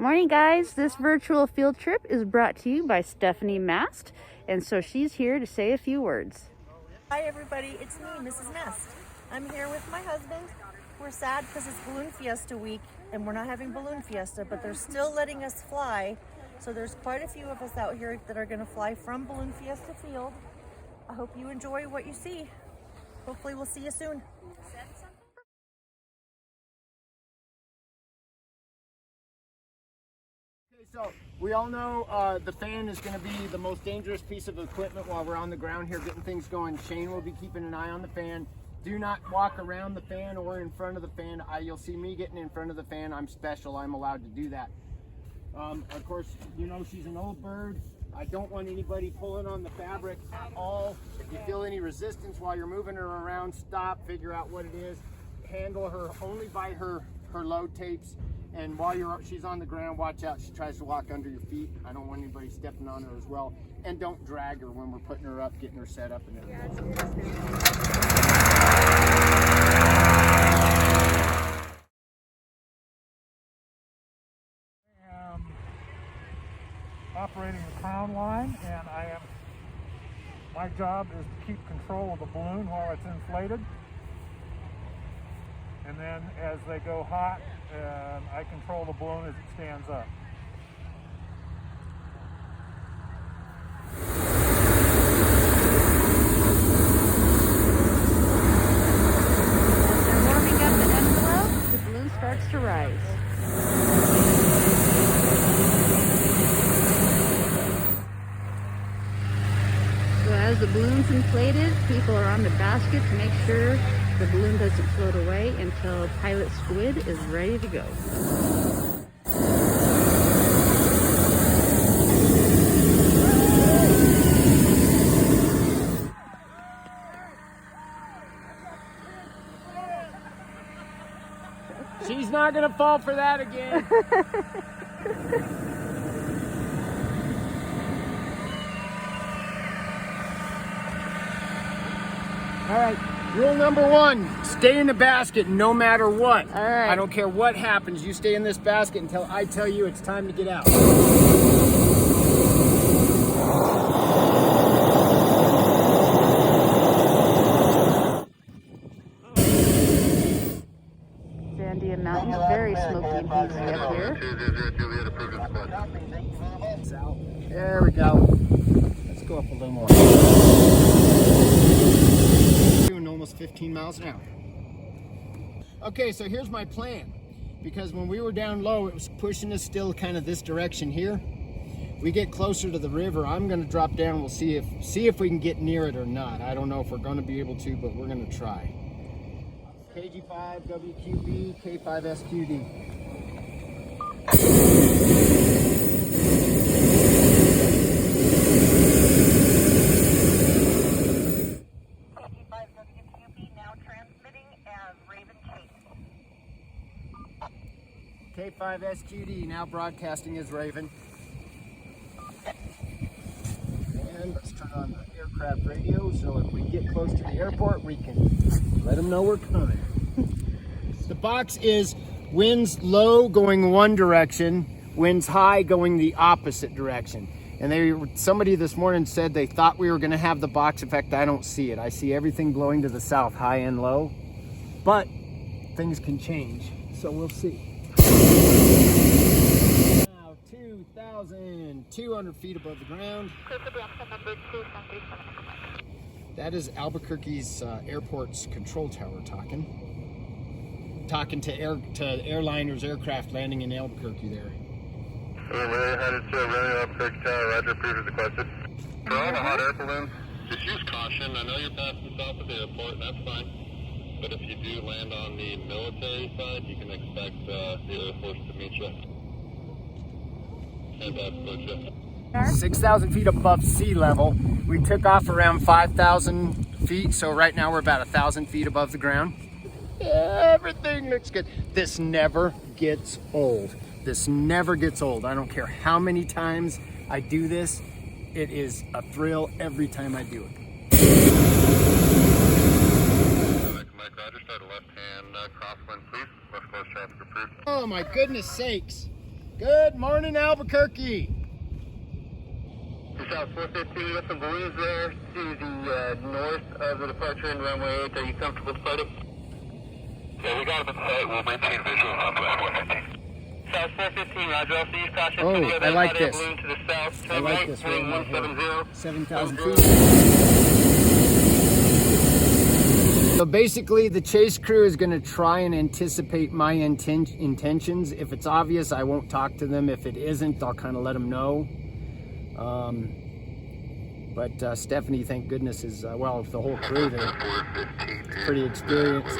Morning guys, this virtual field trip is brought to you by Stephanie Mast, and so she's here to say a few words. Hi everybody, it's me, Mrs. Mast. I'm here with my husband. We're sad because it's Balloon Fiesta week and we're not having Balloon Fiesta, but they're still letting us fly. So there's quite a few of us out here that are gonna fly from Balloon Fiesta Field. I hope you enjoy what you see. Hopefully we'll see you soon. So we all know the fan is going to be the most dangerous piece of equipment while we're on the ground here getting things going. Shane will be keeping an eye on the fan. Do not walk around the fan or in front of the fan. You'll see me getting in front of the fan. I'm special. I'm allowed to do that. Of course, you know she's an old bird. I don't want anybody pulling on the fabric at all. If you feel any resistance while you're moving her around, stop, figure out what it is. Handle her only by her load tapes. And while she's on the ground, watch out. She tries to walk under your feet. I don't want anybody stepping on her as well. And don't drag her when we're putting her up, getting her set up and everything. I am operating the crown line, and my job is to keep control of the balloon while it's inflated. And then as they go hot, I control the balloon as it stands up. They're warming up the envelope, the balloon starts to rise. So as the balloon's inflated, people are on the basket to make sure the balloon doesn't float away until pilot Squid is ready to go. She's not gonna fall for that again. All right. Rule number one, stay in the basket no matter what. All right. I don't care what happens. You stay in this basket until I tell you it's time to get out. Sandia Mountain, very smoky and hazy up here. There we go. Let's go up a little more. Doing almost 15 miles an hour. Okay, so here's my plan. Because when we were down low, it was pushing us still kind of this direction here. We get closer to the river, I'm gonna drop down. We'll see if we can get near it or not. I don't know if we're gonna be able to, but we're gonna try. KG5, WQB, K5 SQD. K5 SQD now broadcasting as Raven. And let's turn on the aircraft radio so if we get close to the airport, we can let them know we're coming. The box is winds low going one direction, winds high going the opposite direction. And somebody this morning said they thought we were going to have the box effect. I don't see it. I see everything blowing to the south, high and low. But things can change, so we'll see. Now 2,200 feet above the ground. That is Albuquerque's airport's control tower talking to airliners, aircraft landing in Albuquerque there. We're headed to running Albuquerque Tower. Roger, approved as requested. For all the hot air balloons, just use caution. I know you're passing south of the airport, and that's fine. But if you do land on the military side, you can expect the Air Force to meet you. And approach you. 6,000 feet above sea level. We took off around 5,000 feet, so right now we're about 1,000 feet above the ground. Everything looks good. This never gets old. This never gets old. I don't care how many times I do this. It is a thrill every time I do it. Mike, Roger, start a left-hand crosswind, please. West coast traffic approved. Oh my goodness sakes. Good morning, Albuquerque. South 415, you got some balloons there to the north of the departure in runway 8. Are you comfortable departing? Yeah, we got them at site. We'll maintain visual on runway 15. South 415, roger. Also use caution. Oh, I like this. Balloon to the south. I like this. Wing 170. 7,000 feet. So basically, the chase crew is going to try and anticipate my intentions. If it's obvious, I won't talk to them. If it isn't, I'll kind of let them know. But Stephanie, thank goodness, is, well, the whole crew, they're pretty experienced.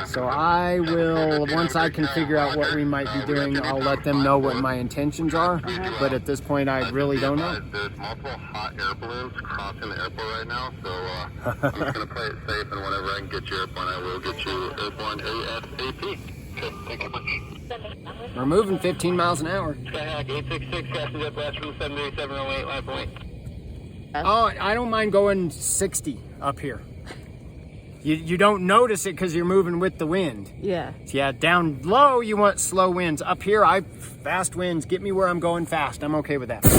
So I will, once I can figure out what we might be doing, I'll let them know what my intentions are. But at this point, I really don't know. There's multiple hot air balloons crossing the airport right now, so I'm just going to play it safe, and whenever I can get you airborne, I will get you airborne ASAP. Okay, thank you much. We're moving 15 miles an hour. Skyhawk 866, passing up last from 78708, line point. Oh, I don't mind going 60 up here. You don't notice it because you're moving with the wind. Yeah. Yeah, down low you want slow winds. Up here, fast winds. Get me where I'm going fast. I'm okay with that. The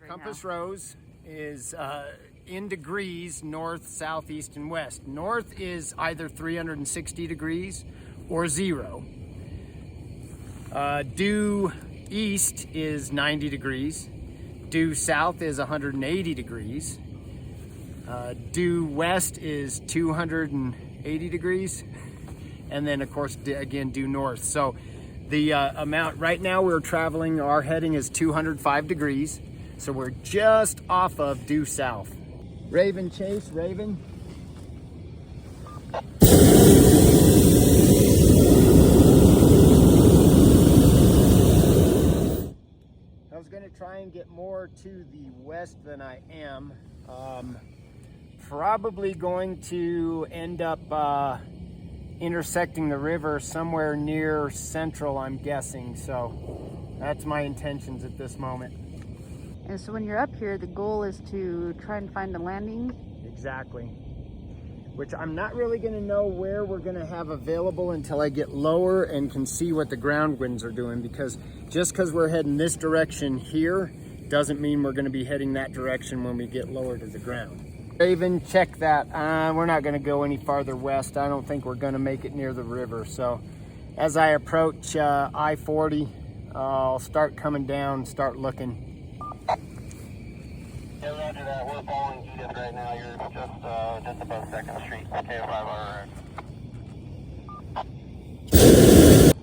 compass rose is in degrees north, south, east, and west. North is either 360 degrees or 0. Due east is 90 degrees. Due south is 180 degrees. Due west is 280 degrees. And then of course, again, due north. So the amount, right now we're traveling, our heading is 205 degrees. So we're just off of due south. Raven Chase, Raven. I was going to try and get more to the west than I am. Probably going to end up intersecting the river somewhere near Central, I'm guessing. So that's my intentions at this moment. And so when you're up here, the goal is to try and find the landing. Exactly. Which I'm not really going to know where we're going to have available until I get lower and can see what the ground winds are doing, because just because we're heading this direction here doesn't mean we're going to be heading that direction when we get lower to the ground. Raven, check that. We're not going to go any farther west. I don't think we're going to make it near the river. So as I approach I-40, I'll start coming down, start looking. Yeah, roger that. We're following Edith right now. You're just above 2nd Street. Okay, 5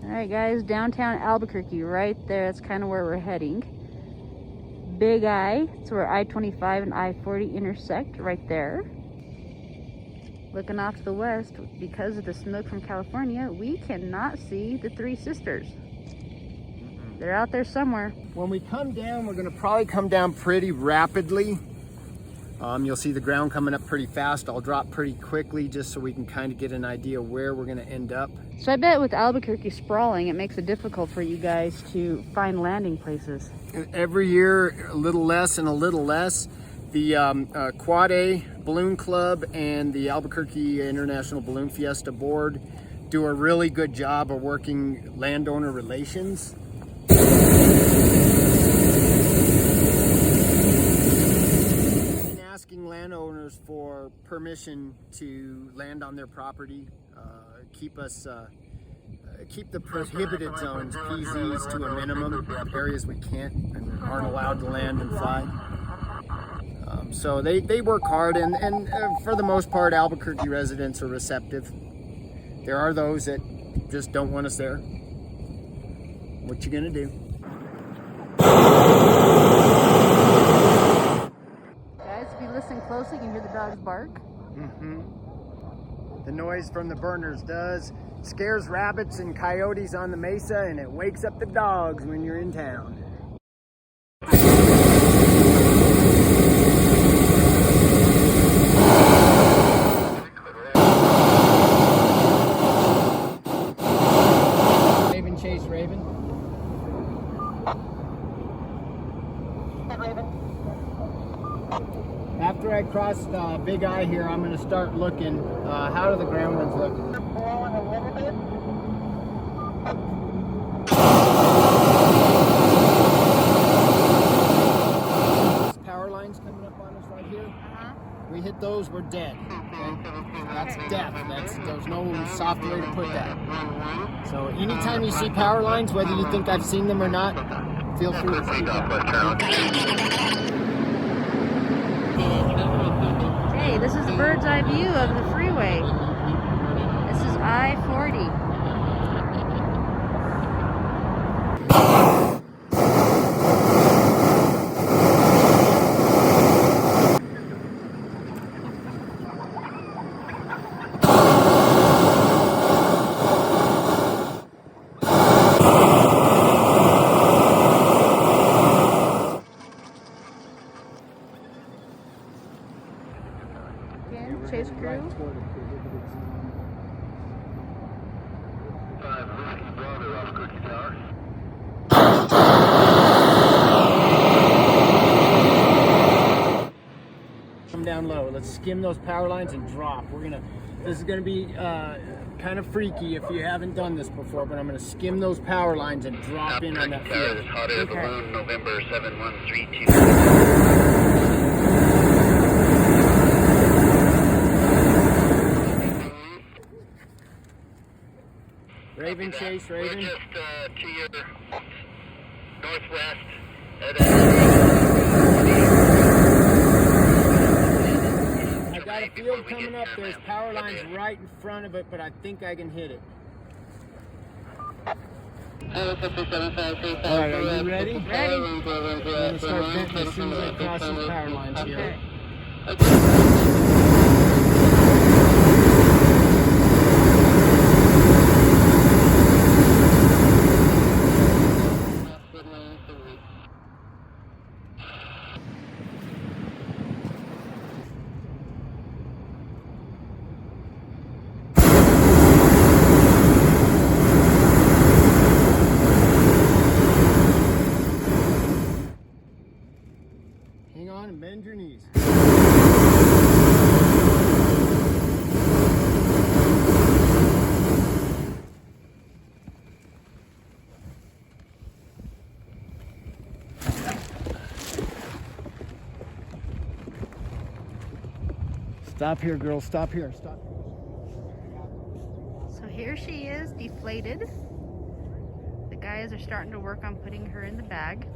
All right, guys, downtown Albuquerque, right there. That's kind of where we're heading. Big I, it's where I-25 and I-40 intersect, right there. Looking off to the west, because of the smoke from California, we cannot see the Three Sisters. They're out there somewhere. When we come down, we're going to probably come down pretty rapidly. You'll see the ground coming up pretty fast. I'll drop pretty quickly just so we can kind of get an idea where we're going to end up. So I bet with Albuquerque sprawling, it makes it difficult for you guys to find landing places. Every year, a little less and a little less. The Quad A Balloon Club and the Albuquerque International Balloon Fiesta Board do a really good job of working landowner relations. Asking landowners for permission to land on their property, keep the prohibited zones, PZs, to a minimum, areas we can't and aren't allowed to land and fly. So they work hard, and for the most part, Albuquerque residents are receptive. There are those that just don't want us there. What you gonna do? Guys, if you listen closely, you can hear the dogs bark. The noise from the burners scares rabbits and coyotes on the mesa, and it wakes up the dogs when you're in town. Raven Chase, Raven. After I cross Big Eye here, I'm going to start looking. How do the ground winds look? Blowing a little bit. Power lines coming up on us right here. We hit those, we're dead. Okay? That's death. There's no soft way to put that. So anytime you see power lines, whether you think I've seen them or not, feel free to speak up. Okay, this is the bird's eye view of the freeway. This is I-40. Again, chase crew. 5 Whiskey Bravo Albuquerque Tower. Come down low. Let's skim those power lines and drop. This is gonna be kind of freaky if you haven't done this before, but I'm gonna skim those power lines and drop in on that field. Hot air balloon, November 7132. Raven chase, Raven. We're just to your northwest. I got a field coming up. There's power lines right in front of it, but I think I can hit it. Alright, are you ready? Ready. I'm gonna start venting as soon as I cross these power lines here. Hang on and bend your knees. Stop here, girl. Stop here. Stop. So here she is, deflated. The guys are starting to work on putting her in the bag.